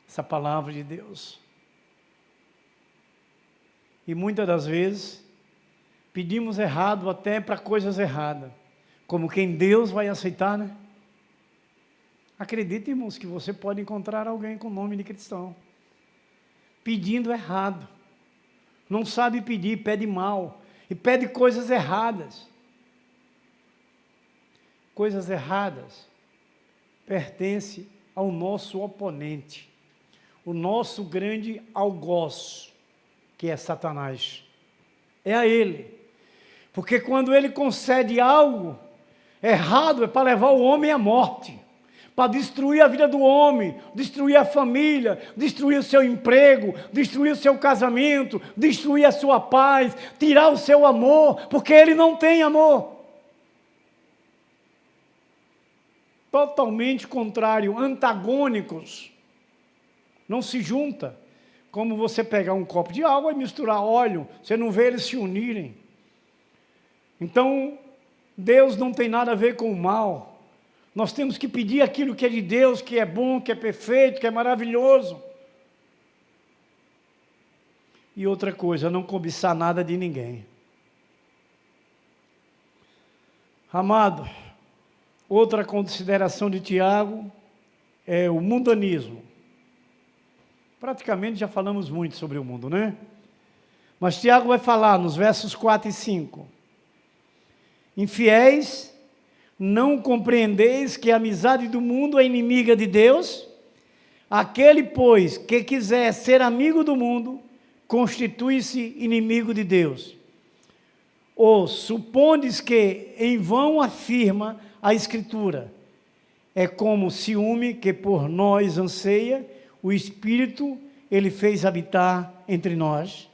Essa palavra de Deus. E muitas das vezes, pedimos errado até para coisas erradas. Como quem Deus vai aceitar, né? Acredite, irmãos, que você pode encontrar alguém com nome de cristão, pedindo errado. Não sabe pedir, pede mal. E pede coisas erradas. Coisas erradas pertencem ao nosso oponente, o nosso grande algoz, que é Satanás. É a ele. Porque quando ele concede algo errado, é para levar o homem à morte, para destruir a vida do homem, destruir a família, destruir o seu emprego, destruir o seu casamento, destruir a sua paz, tirar o seu amor, porque ele não tem amor. Totalmente contrário, antagônicos. Não se junta. Como você pegar um copo de água e misturar óleo, você não vê eles se unirem. Então, Deus não tem nada a ver com o mal. Nós temos que pedir aquilo que é de Deus, que é bom, que é perfeito, que é maravilhoso. E outra coisa, não cobiçar nada de ninguém. Amado, outra consideração de Tiago é o mundanismo. Praticamente já falamos muito sobre o mundo, né? Mas Tiago vai falar nos versos 4 e 5. Infiéis, não compreendeis que a amizade do mundo é inimiga de Deus? Aquele, pois, que quiser ser amigo do mundo, constitui-se inimigo de Deus. Ou supondes que em vão afirma a Escritura, é como o ciúme que por nós anseia, o Espírito ele fez habitar entre nós.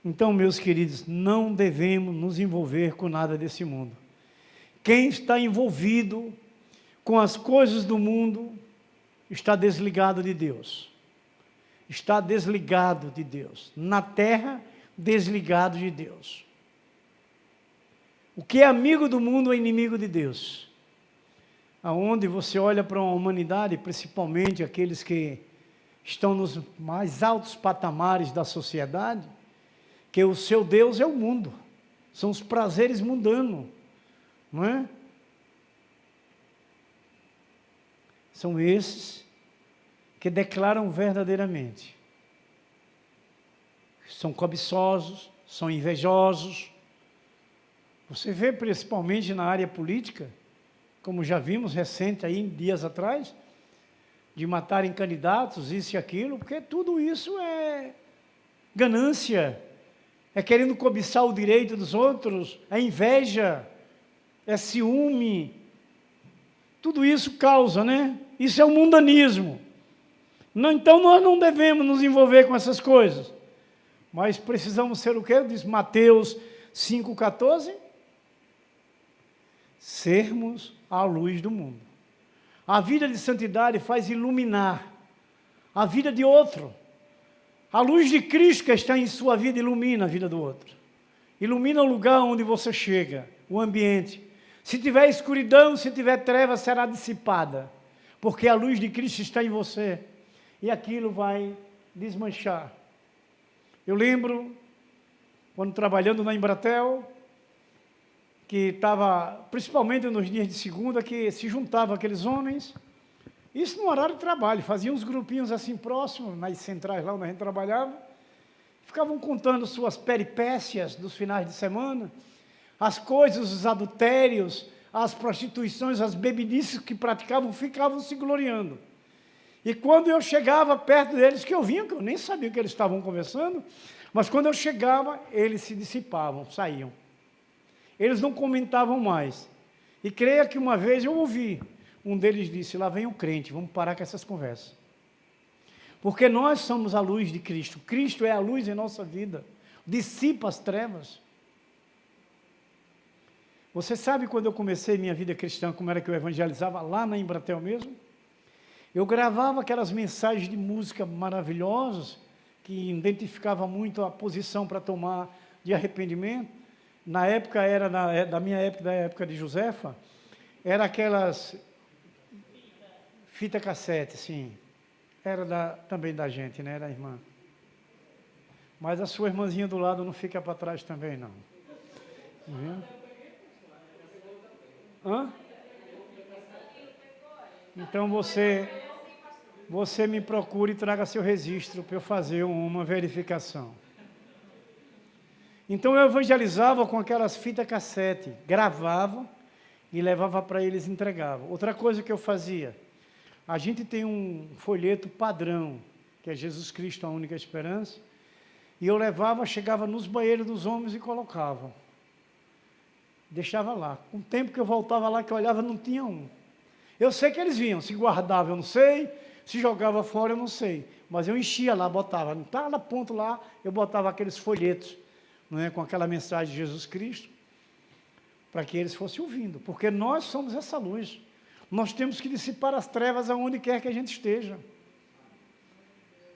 Então, meus queridos, não devemos nos envolver com nada desse mundo. Quem está envolvido com as coisas do mundo está desligado de Deus. Está desligado de Deus. Na terra, desligado de Deus. O que é amigo do mundo é inimigo de Deus. Aonde você olha para uma humanidade, principalmente aqueles que estão nos mais altos patamares da sociedade, que o seu Deus é o mundo. São os prazeres mundanos. Não é? são esses que declaram verdadeiramente. São cobiçosos, são invejosos. Você vê principalmente na área política, como já vimos recente aí, dias atrás, de matarem candidatos, isso e aquilo, porque tudo isso é ganância, é querendo cobiçar o direito dos outros, é inveja, é ciúme. Tudo isso causa, né? Isso é o mundanismo. Não, então nós não devemos nos envolver com essas coisas. Mas precisamos ser o quê? Diz Mateus 5,14. Sermos a luz do mundo. A vida de santidade faz iluminar a vida de outro. A luz de Cristo que está em sua vida ilumina a vida do outro. Ilumina o lugar onde você chega, o ambiente. Se tiver escuridão, se tiver treva, será dissipada. Porque a luz de Cristo está em você. E aquilo vai desmanchar. Eu lembro, quando trabalhando na Embratel, que estava, principalmente nos dias de segunda, que se juntavam aqueles homens, isso no horário de trabalho, faziam uns grupinhos assim próximos, nas centrais lá onde a gente trabalhava, ficavam contando suas peripécias dos finais de semana, as coisas, os adultérios, as prostituições, as bebedices que praticavam, ficavam se gloriando. E quando eu chegava perto deles, que eu vinha, que eu nem sabia o que eles estavam conversando, mas quando eu chegava, eles se dissipavam, saíam. Eles não comentavam mais. E creia que uma vez eu ouvi, um deles disse, lá vem o crente, vamos parar com essas conversas. Porque nós somos a luz de Cristo. Cristo é a luz em nossa vida. Dissipa as trevas. Você sabe quando eu comecei minha vida cristã, como era que eu evangelizava lá na Embratel mesmo? Eu gravava aquelas mensagens de música maravilhosas, que identificava muito a posição para tomar de arrependimento. Na época, da minha época, da época de Josefa, era aquelas fita cassete, sim. Era também da gente, né, da irmã. Mas a sua irmãzinha do lado não fica para trás também, não. Viu? Hã? Então você me procure e traga seu registro para eu fazer uma verificação. Então eu evangelizava com aquelas fitas cassete, gravava e levava para eles e entregava. Outra coisa que eu fazia, a gente tem um folheto padrão, que é Jesus Cristo, a única esperança, e eu levava, chegava nos banheiros dos homens e colocava. Deixava lá. Com o tempo que eu voltava lá, que eu olhava, não tinha um. Eu sei que eles vinham, se guardavam, eu não sei, se jogava fora, eu não sei. Mas eu enchia lá, botava, não estava na ponta lá, eu botava aqueles folhetos, não é, com aquela mensagem de Jesus Cristo, para que eles fossem ouvindo, porque nós somos essa luz. Nós temos que dissipar as trevas aonde quer que a gente esteja.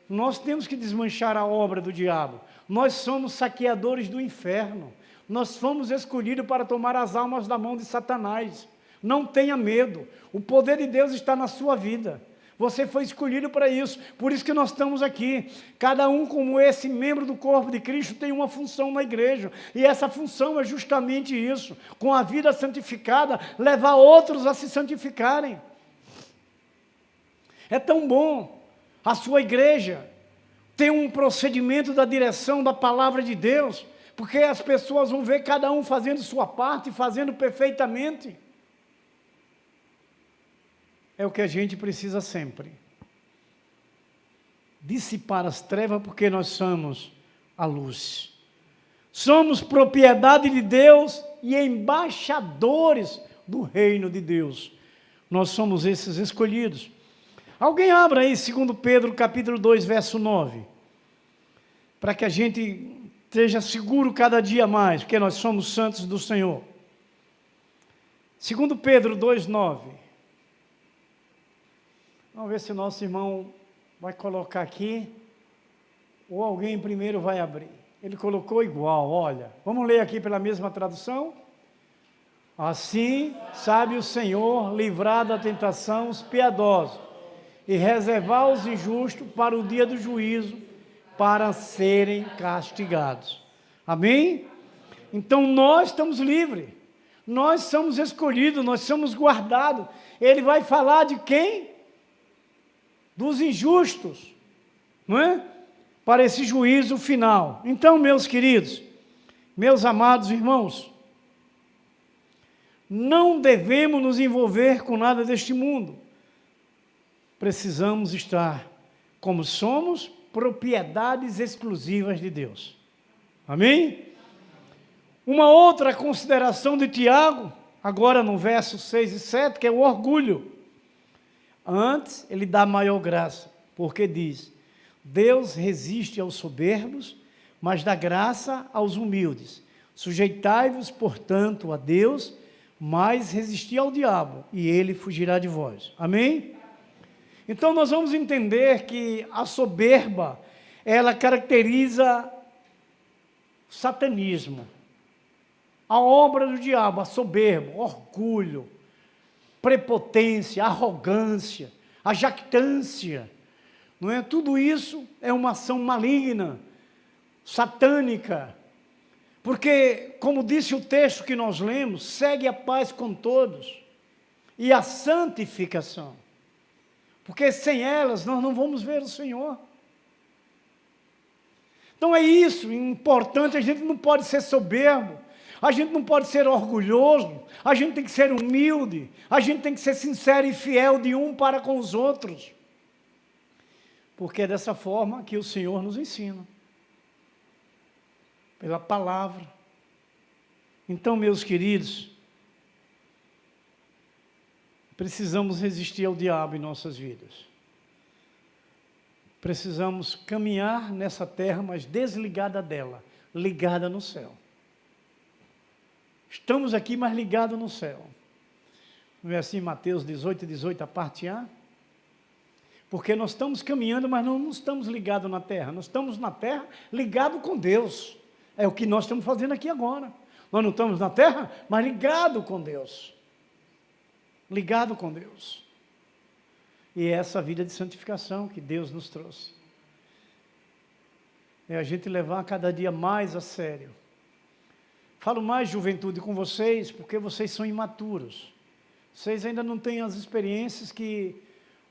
Nós temos que desmanchar a obra do diabo. Nós somos saqueadores do inferno. Nós fomos escolhidos para tomar as almas da mão de Satanás. Não tenha medo. O poder de Deus está na sua vida. Você foi escolhido para isso. Por isso que nós estamos aqui. Cada um, como esse membro do corpo de Cristo, tem uma função na igreja. E essa função é justamente isso. Com a vida santificada, levar outros a se santificarem. É tão bom a sua igreja ter um procedimento da direção da palavra de Deus, porque as pessoas vão ver cada um fazendo sua parte, fazendo perfeitamente. É o que a gente precisa sempre. Dissipar as trevas, porque nós somos a luz. Somos propriedade de Deus e embaixadores do reino de Deus. Nós somos esses escolhidos. Alguém abra aí 2 Pedro, capítulo 2, verso 9. Para que a gente esteja seguro cada dia mais, porque nós somos santos do Senhor. 2 Pedro 2, 9. Vamos ver se o nosso irmão vai colocar aqui, ou alguém primeiro vai abrir. Ele colocou igual, olha. Vamos ler aqui pela mesma tradução? Assim, sabe o Senhor livrar da tentação os piedosos e reservar os injustos para o dia do juízo, para serem castigados. Amém? Então nós estamos livres. Nós somos escolhidos, nós somos guardados. Ele vai falar de quem? dos injustos, não é? Para esse juízo final. Então, meus queridos, meus amados irmãos, não devemos nos envolver com nada deste mundo. Precisamos estar, como somos, propriedades exclusivas de Deus. Amém? Uma outra consideração de Tiago, agora no verso 6 e 7, que é o orgulho. Antes, ele dá maior graça, porque diz: Deus resiste aos soberbos, mas dá graça aos humildes. Sujeitai-vos, portanto, a Deus, mas resisti ao diabo, e ele fugirá de vós. Amém? Então, nós vamos entender que a soberba, ela caracteriza o satanismo, a obra do diabo, a soberba, orgulho, prepotência, arrogância, a jactância, não é? Tudo isso é uma ação maligna, satânica, porque, como disse o texto que nós lemos, segue a paz com todos e a santificação, porque sem elas nós não vamos ver o Senhor. Então é isso, importante, a gente não pode ser soberbo, a gente não pode ser orgulhoso, a gente tem que ser humilde, a gente tem que ser sincero e fiel de um para com os outros, porque é dessa forma que o Senhor nos ensina, pela palavra. Então, meus queridos, precisamos resistir ao diabo em nossas vidas. Precisamos caminhar nessa terra, mas desligada dela, ligada no céu. Estamos aqui, mas ligados no céu. Não é assim Mateus 18, a parte A? Porque nós estamos caminhando, mas não estamos ligados na terra. Nós estamos na terra ligados com Deus. É o que nós estamos fazendo aqui agora. Nós não estamos na terra, mas ligados com Deus. Ligado com Deus. E é essa vida de santificação que Deus nos trouxe. É a gente levar cada dia mais a sério. Falo mais, juventude, com vocês, porque vocês são imaturos. Vocês ainda não têm as experiências que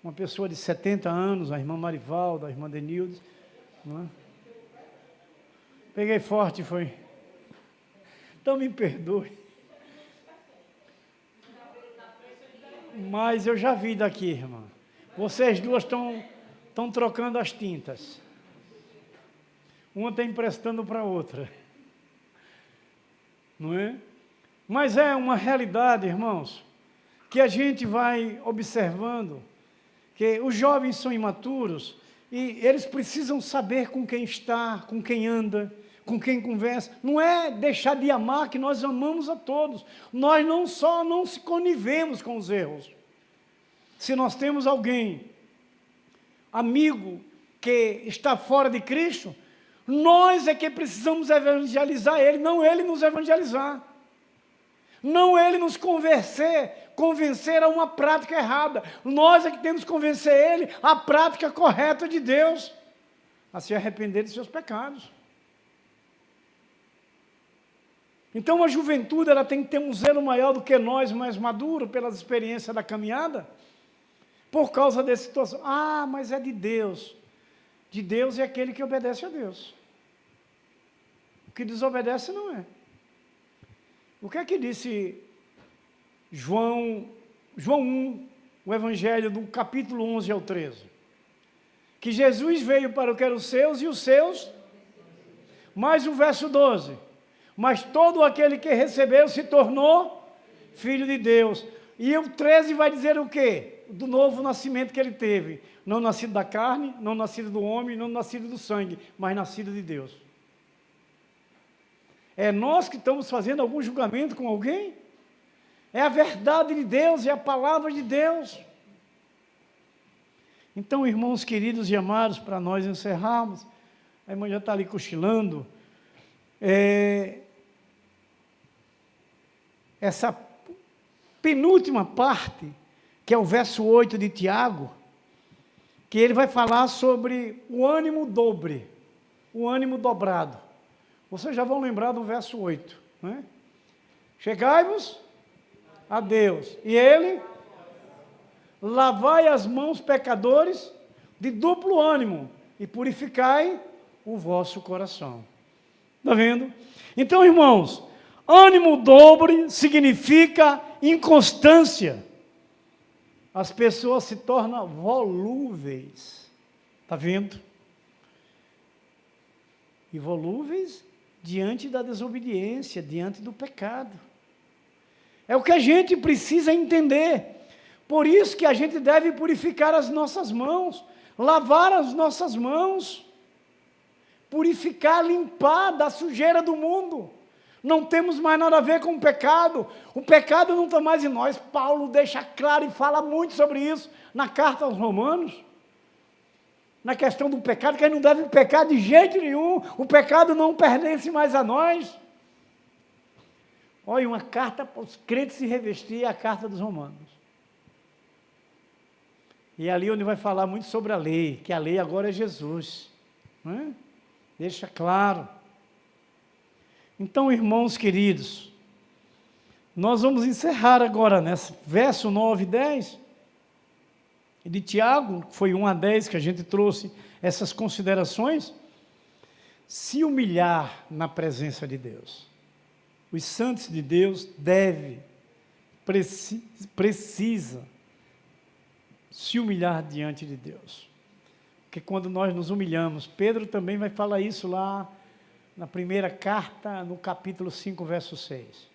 uma pessoa de 70 anos, a irmã Marivalda, a irmã Denilde, não é? Peguei forte, foi. Então me perdoe. Mas eu já vi daqui, irmã. Vocês duas estão trocando as tintas. Uma está emprestando para a outra. Não é? Mas é uma realidade, irmãos, que a gente vai observando, que os jovens são imaturos e eles precisam saber com quem está, com quem anda, com quem conversa. Não é deixar de amar, que nós amamos a todos. Nós não se conivemos com os erros. Se nós temos alguém, amigo, que está fora de Cristo, nós é que precisamos evangelizar ele, não ele nos evangelizar. Não ele nos convencer a uma prática errada. Nós é que temos que convencer ele à prática correta de Deus, a se arrepender de seus pecados. Então a juventude ela tem que ter um zelo maior do que nós, mais maduro, pelas experiências da caminhada, por causa dessa situação. Ah, mas é de Deus. De Deus é aquele que obedece a Deus. O que desobedece não é. O que é que disse João 1, o Evangelho do capítulo 11 ao 13? Que Jesus veio para o que eram os seus e os seus, mais o verso 12. Mas todo aquele que recebeu se tornou filho de Deus. E o 13 vai dizer o quê? Do novo nascimento que ele teve. Não nascido da carne, não nascido do homem, não nascido do sangue, mas nascido de Deus. É nós que estamos fazendo algum julgamento com alguém? É a verdade de Deus, é a palavra de Deus. Então, irmãos queridos e amados, para nós encerrarmos, a irmã já está ali cochilando, essa penúltima parte, que é o verso 8 de Tiago, que ele vai falar sobre o ânimo dobre, o ânimo dobrado. Vocês já vão lembrar do verso 8, né? Chegai-vos a Deus, e Ele, lavai as mãos, pecadores, de duplo ânimo, e purificai o vosso coração. Está vendo? Então, irmãos, ânimo dobre significa inconstância. As pessoas se tornam volúveis. Está vendo? E volúveis diante da desobediência, diante do pecado. É o que a gente precisa entender. Por isso que a gente deve purificar as nossas mãos, lavar as nossas mãos, purificar, limpar da sujeira do mundo. Não temos mais nada a ver com o pecado não está mais em nós. Paulo deixa claro e fala muito sobre isso na carta aos Romanos, na questão do pecado, que a gente não deve pecar de jeito nenhum, o pecado não pertence mais a nós. Olha, uma carta para os crentes se revestir, é a carta dos Romanos. E é ali onde vai falar muito sobre a lei, que a lei agora é Jesus. Não é? Deixa claro. Então, irmãos queridos, nós vamos encerrar agora nesse verso 9 e 10, de Tiago, foi 1 a 10 que a gente trouxe essas considerações. Se humilhar na presença de Deus. Os santos de Deus precisa se humilhar diante de Deus. Porque quando nós nos humilhamos, Pedro também vai falar isso lá na primeira carta, no capítulo 5, verso 6.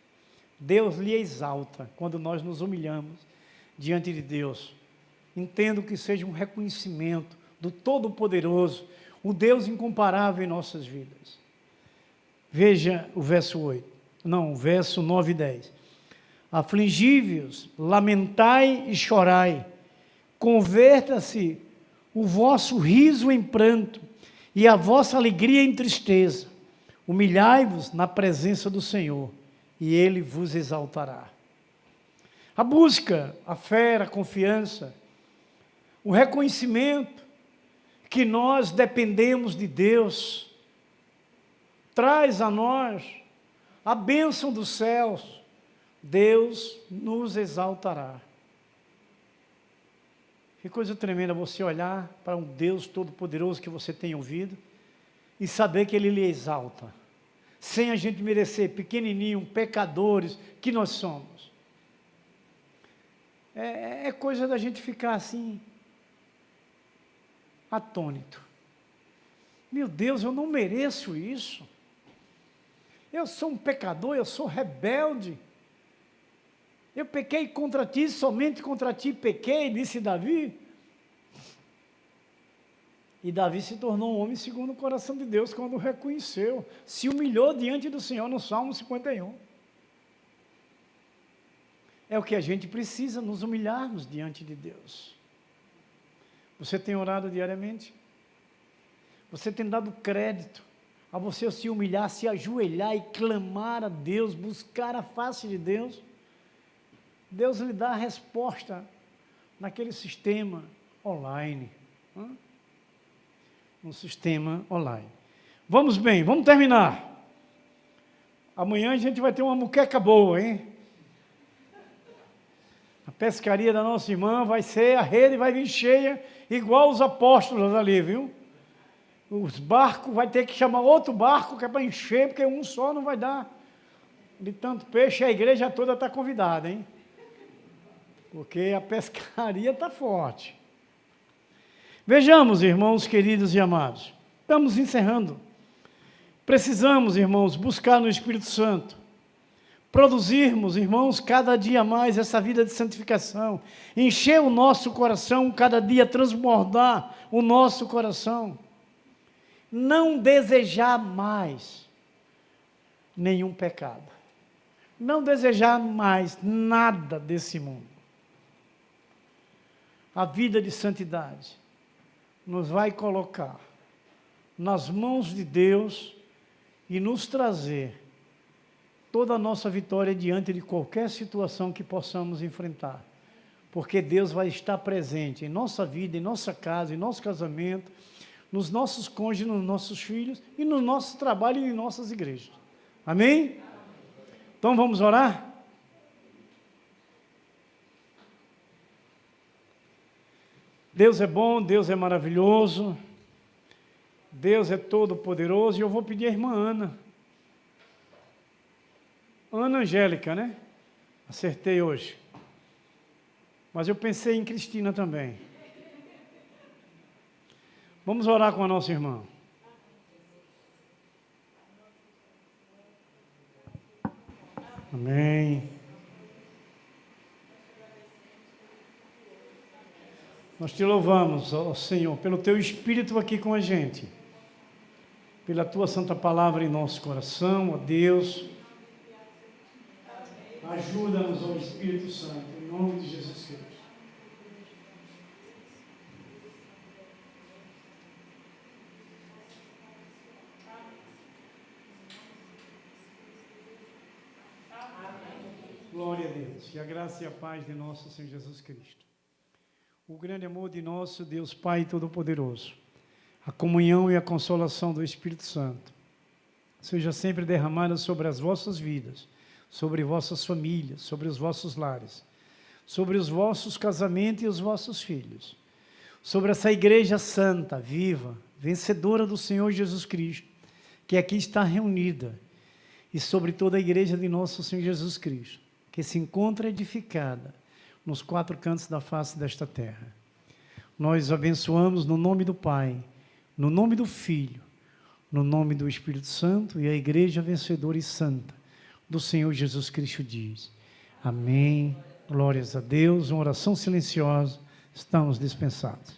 Deus lhe exalta quando nós nos humilhamos diante de Deus. Entendo que seja um reconhecimento do Todo-Poderoso, o Deus incomparável em nossas vidas. Veja o verso 9 e 10. Afligi-vos, lamentai e chorai, converta-se o vosso riso em pranto e a vossa alegria em tristeza. Humilhai-vos na presença do Senhor e Ele vos exaltará. A busca, a fé, a confiança, o reconhecimento que nós dependemos de Deus, traz a nós a bênção dos céus. Deus nos exaltará. Que coisa tremenda você olhar para um Deus todo-poderoso que você tem ouvido e saber que Ele lhe exalta, sem a gente merecer, pequenininho, pecadores que nós somos. É coisa da gente ficar assim, atônito. Meu Deus, eu não mereço isso. Eu sou um pecador, eu sou rebelde. Eu pequei contra ti, somente contra ti pequei, disse Davi. E Davi se tornou um homem segundo o coração de Deus quando reconheceu, se humilhou diante do Senhor no Salmo 51. É o que a gente precisa, nos humilharmos diante de Deus. Você tem orado diariamente? Você tem dado crédito a você se humilhar, se ajoelhar e clamar a Deus, buscar a face de Deus? Deus lhe dá a resposta naquele sistema online. Um sistema online. Vamos bem, vamos terminar. Amanhã a gente vai ter uma muqueca boa, hein? A pescaria da nossa irmã vai ser, a rede vai vir cheia, igual os apóstolos ali, viu? Os barcos, vai ter que chamar outro barco que é para encher, porque um só não vai dar. De tanto peixe, a igreja toda está convidada, hein? Porque a pescaria está forte. Vejamos, irmãos queridos e amados, estamos encerrando. Precisamos, irmãos, buscar no Espírito Santo, produzirmos, irmãos, cada dia mais essa vida de santificação, encher o nosso coração, cada dia transbordar o nosso coração, não desejar mais nenhum pecado, não desejar mais nada desse mundo. A vida de santidade nos vai colocar nas mãos de Deus e nos trazer toda a nossa vitória diante de qualquer situação que possamos enfrentar. Porque Deus vai estar presente em nossa vida, em nossa casa, em nosso casamento, nos nossos cônjuges, nos nossos filhos e no nosso trabalho e em nossas igrejas. Amém? Então vamos orar? Deus é bom, Deus é maravilhoso, Deus é todo-poderoso. E eu vou pedir à irmã Ana. Ana Angélica, né? Acertei hoje. Mas eu pensei em Cristina também. Vamos orar com a nossa irmã. Amém. Nós te louvamos, ó Senhor, pelo teu Espírito aqui com a gente, pela tua santa palavra em nosso coração, ó Deus. Ajuda-nos, ó Espírito Santo, em nome de Jesus Cristo. Glória a Deus. Que a graça e a paz de nosso Senhor Jesus Cristo, o grande amor de nosso Deus Pai Todo-Poderoso, a comunhão e a consolação do Espírito Santo, seja sempre derramada sobre as vossas vidas, sobre vossas famílias, sobre os vossos lares, sobre os vossos casamentos e os vossos filhos, sobre essa igreja santa, viva, vencedora do Senhor Jesus Cristo, que aqui está reunida, e sobre toda a igreja de nosso Senhor Jesus Cristo, que se encontra edificada nos quatro cantos da face desta terra. Nós abençoamos no nome do Pai, no nome do Filho, no nome do Espírito Santo, e a igreja vencedora e santa do Senhor Jesus Cristo diz: amém, glórias a Deus. Uma oração silenciosa, estamos dispensados.